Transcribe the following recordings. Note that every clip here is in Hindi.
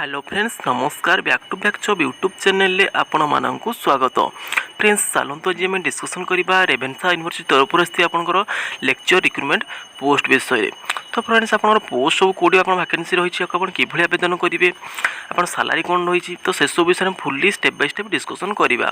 हेलो फ्रेंड्स नमस्कार back to back job YouTube channel आपण मानक स्वागत। फ्रेंड्स चलते जी आम डिस्कसन करवा रेवेन्शा यूनिवर्सिटी तरफ आसती आपंकर लेक्चर रिक्रुटमेंट पोस्ट विषय। तो फ्रेंड्स आप पोस्ट सब कौटी आप वैकेंसी रही आप कि आवेदन करेंगे आप सालारी कौन रही तो से सब विषय fully step by step discussion करवा।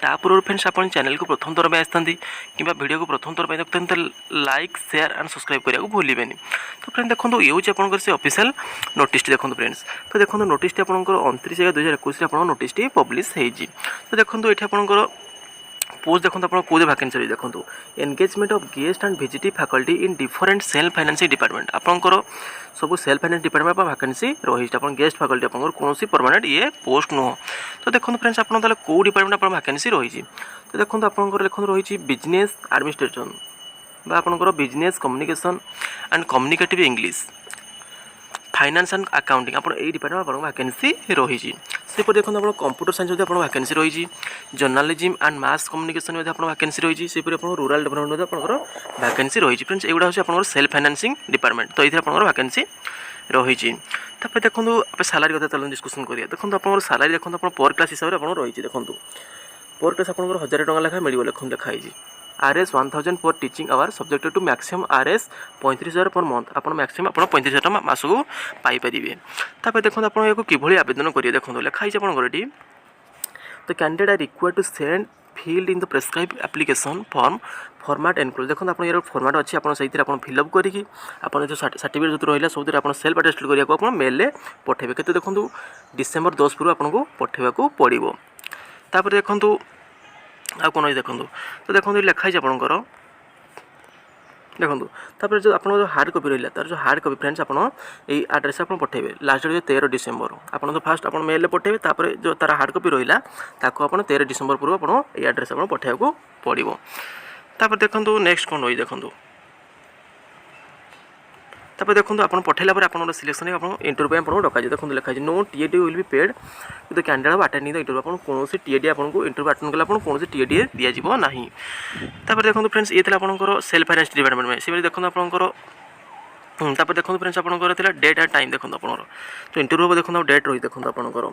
तापूर्व फ्रेंड्स आप चैनल को प्रथम थर पर आसती कि वीडियो को प्रथम थर पर देखते लाइक शेयर एंड सब्सक्राइब करने को भूलें। तो फ्रेंड देखो ये हूँ आप से ऑफिशियल नोटिस देखो फ्रेंड्स। तो देखो नोटिस आपंकर 29/2021 आप नोटिस पब्लिश होती। तो देखो ये आपंकर पोस्ट देखो आप कौन वैकेंसी रही देखो engagement of guest and visiting faculty in different self financing department आपंकर सब सेल्फ फाइनेंस डिपार्टमेंट वैकेंसी रही आप गेस्ट फैकल्टी आप कौन परमानेंट ये पोस्ट नुह। तो देखो फ्रेंड्स आप कौ डिपार्टमेंट आप वैकेंसी रही। तो देखो आपंकर देखो रही बिजनेस एडमिनिस्ट्रेशन आपंकर business communication and communicative English finance and accounting आप डिपार्टमेंट आप वैकेंसी रही। सेपर देखो आप कंप्यूटर साइंस आप वैकेंसी रही जर्नालिज्म एंड मास कम्युनिकेशन आप वैकेंसी रही सेपर आप रूरल डेवलपमेंट आप वैकेंसी रही। फ्रेंड्स एगुड़ा हूँ आप सेल्फ फाइनेंसिंग डिपार्टमेंट तो ये आप वैकेंसी रही। तापर देखो आप सालारी कथा चलो डिस्कसन करिए। देखो आप सालारी देखो आप पर क्लास हिसाब से आप रही देखो पर क्लास आप 1000 टଙ୍କା लेखा मिल लिखाई RS 1000 पर teaching hour subject to maximum RS 35,000 per month आप मैक्सिमम आप 35,000 टଙ୍କା मास को पाइपर। तापर देखो आप कि आवेदन करिए देखो लिखाई आपंकर तो candidate are required to send filled in the prescribe application form format enclose देखो आप यार फॉर्मेट अच्छी आप फिलअप करके आप जो सर्टिफिकेट जो रहा सब आप सेल्फ अटेस्ट करने मेल पठेबे के देखो डिसेम्बर 10 पूर्व आपको पठेबा पड़ो। तापर देखो आ कौन देखो तो देखो लिखाई आपंकर देखो तापर जो आप जो हार्ड कॉपी रहा तार जो हार्ड कॉपी फ्रेंड्स आप एड्रेस आप पठेबे लास्ट डेट 13 डिसेम्बर आप तो फास्ट आप मेल पठेबे तापर जो तार हार्ड कॉपी रहा ताको आप 13 डिसेम्बर पूर्व आप एड्रेस आप पठेबा पड़ो। तापर देखो नेक्स्ट कौन रही देखो तापर देखो आप पठेला आप सिलेक्शन आप इंटरव्यू आपको डक देखो लिखाई no TAD will be paid to the candidate attending the interview आप कौन टीएडी आपको इंटरव्यू अटेंड कला कौन टीएडी दिज्व ना। तापर देखो फ्रेंड्स ये आपंकर सेल्फ फाइनेंस डिपार्टमेंट में से देखो आपंकर तापर देखो फ्रेंड्स आपंकर डेट एंड टाइम देखो आप तो इंटरव्यू देखो डेट रही देखो आपंकर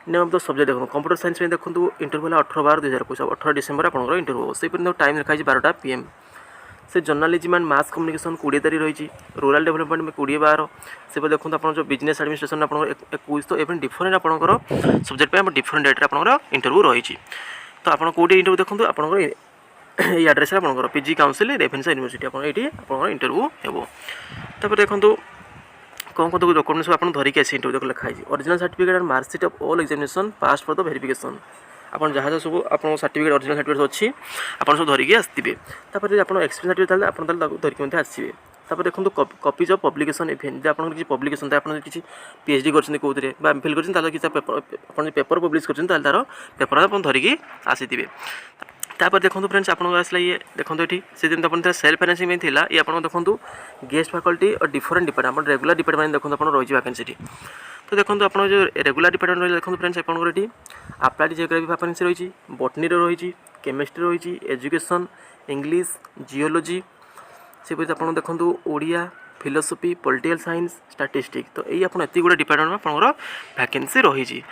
नेम ऑफ द सब्जेक्ट देखो कंप्यूटर साइंस में देखो इंटरव्यू 18/12/2021 18 डिसेम्बर आपंकर इंटरव्यू से टाइम लिखाई 12टा PM से जर्नालिज्म एंड मास कम्युनिकेशन 20 तारीख रही रूरल डेवलपमेंट में 20/12 से देखो आप जो बिजनेस एडमिनिस्ट्रेशन आप 21 तो ये डिफरेंट आपंकर सब्जेक्ट पे डिफरेंट डेट आपंकर इंटरव्यू रही। तो आप कौटे इंटरव्यू देखो आपंकर ये एड्रेस आपंकर PG काउंसिल रेवेन्शा यूनिवर्सिटी आप इंटरव्यू हेबो। तापर देखो कौन कौन डॉक्यूमेंट्स आप धरिकी आसी इंटरव्यू लिखाई original certificate and marksheet of all examination pass for the verification आप जहाँ सब आप सर्टिफिकेट ओरिजिनल सर्टिफिकेट अच्छी आप सब धरिकी आसवे। तापर आप एक्सपीरियंस सर्टिफिकेट आप धरिकी आसवे। तापर देखो कॉपीज ऑफ पब्लिकेशन इवेंट आप किसी पब्लिकेशन आप किसी PhD कर कौन एमफिल कर पेपर पब्लिश कर तार पेपर आप धरिकी आसी। तापर देखो फ्रेंड्स आपको आसला ये देखो ये से जब सेल्फ फाइनेंसिंग में थी ये आप देखो गेस्ट फैकल्टी और डिफरेंट डिपार्टमेंट रेगुलर डिपार्टमेंट देखो आप रही वैकेंसी। तो देखो आप जो रेगुलर डिपार्टमेंट रही देखो फ्रेंड्स आपंकर ये अप्लाइड जियोग्राफी वैकेंसी रही बॉटनी रही केमिस्ट्री रही एजुकेशन इंग्लिश जियोलॉजी से आप देखो Odia philosophy political science statistics तो ये आप गुड़ा डिपार्टमेंट में आप वैकेंसी रही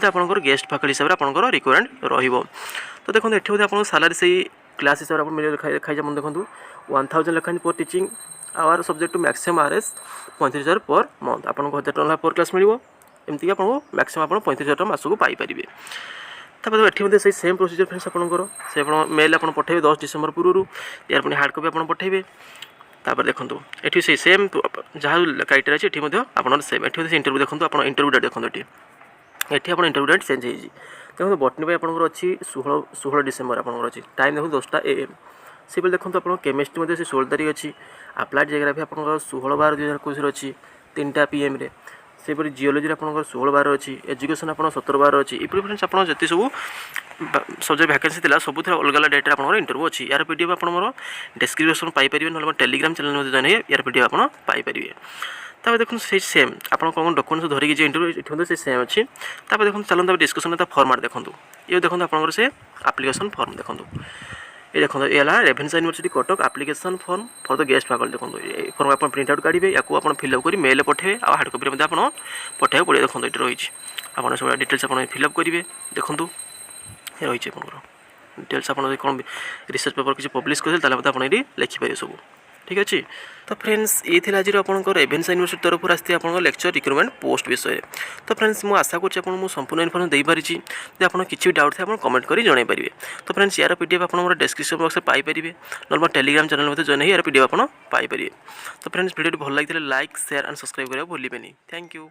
आपंकर गेस्ट फैकल्टी हिसाब से आप रिक्वायरमेंट रही। तो देखो ये आप सालारी से क्लास हिसाब से लिखाई देखो 1000 लिखाई पर teaching hour subject to maximum RS 35,000 per month आपको 1000 टଙ୍କା पर क्लास मिल एमती आपको मैक्सिमम आप 35,000 टଙ୍କା मासक पाइपर। तापर ये से सेम प्रोसीजर फ्रेंड्स आपंकर से मेल आप पठेबे 10 डिसेम्बर पूर्व यार पुणी हार्ड कॉपी आप पठेबे। तापर देखो ये से सेम जहाँ क्राइटेरिया अच्छी ये आप सेम ये इंटरव्यू देखो आप इंटरव्यू डेट देखो ये आप इंटरव्यू डेट चेंज होगी देखो बॉटनी आपंकर अच्छी 16 डिसेम्बर आपंकर अच्छी टाइम देखो 10टा AM से देखो आप केमिस्ट्री से 16 तारीख अच्छी अप्लाइड जियोग्राफी आपंकर 16/12/2021 अच्छी 3टा PM रे सेपरी जियोलॉजी आपंकर 16/12 अच्छी एजुकेशन आप 17/12 अच्छी ये फ्रेंड्स आप जिते सब सब्जेक्ट वैकेंसी थी सब अलग अलग डेट आप इंटरव्यू अच्छी यार PDF आप डिस्क्रिप्शन पाइपर ना टेलीग्राम चैनल जॉइन यार PDF आप पाइपर। तब देखो से सेम आप कौन डॉक्यूमेंट्स धरिकी जो इंटरव्यू से सेम अच्छी। तब देखो चलते डिस्कसन फॉर्मेट देखो ये देखो आप से एप्लिकेशन फॉर्म देखो ये देखो ये रेभेन्सा university Cuttack application form for the guest faculty देखो ये फॉर्म आप प्रिंट आउट काढ़े या आप फिलअप कर मेल पठे आ हार्ड कपी आप पठाइबा पड़े देखो ये रही आप सब डिटेल्स आप फिलअप करेंगे देखो ये रही आप डिटेल्स आप कौन रिसर्च पेपर किसी पब्लिश करेंगे आप लिखिपारे सब ठीक अच्छे। तो फ्रेंड्स ये थी आज आपंकर रेभेन्सा यूनिवर्सिटी तरफ आसती आप लेक्चर रिक्रुटमेंट पोस्ट विषय। तो फ्रेंड्स मुझे आशा करूँ संपूर्ण इनफर्मेशन दे पारी जब आप किसी डाउट थे आप कमेंट कर जन पारे। तो फ्रेंड्स यार पीडीएफ आप डिस्क्रिप्शन बॉक्स में पाइपर नॉर्मल टेलीग्राम चैनल में जॉइन यार पीडीएफ आप पाइपर। तो फ्रेंड्स वीडियो भल लगी लाइक शेयर एंड सब्सक्राइब करा भूलें। Thank you.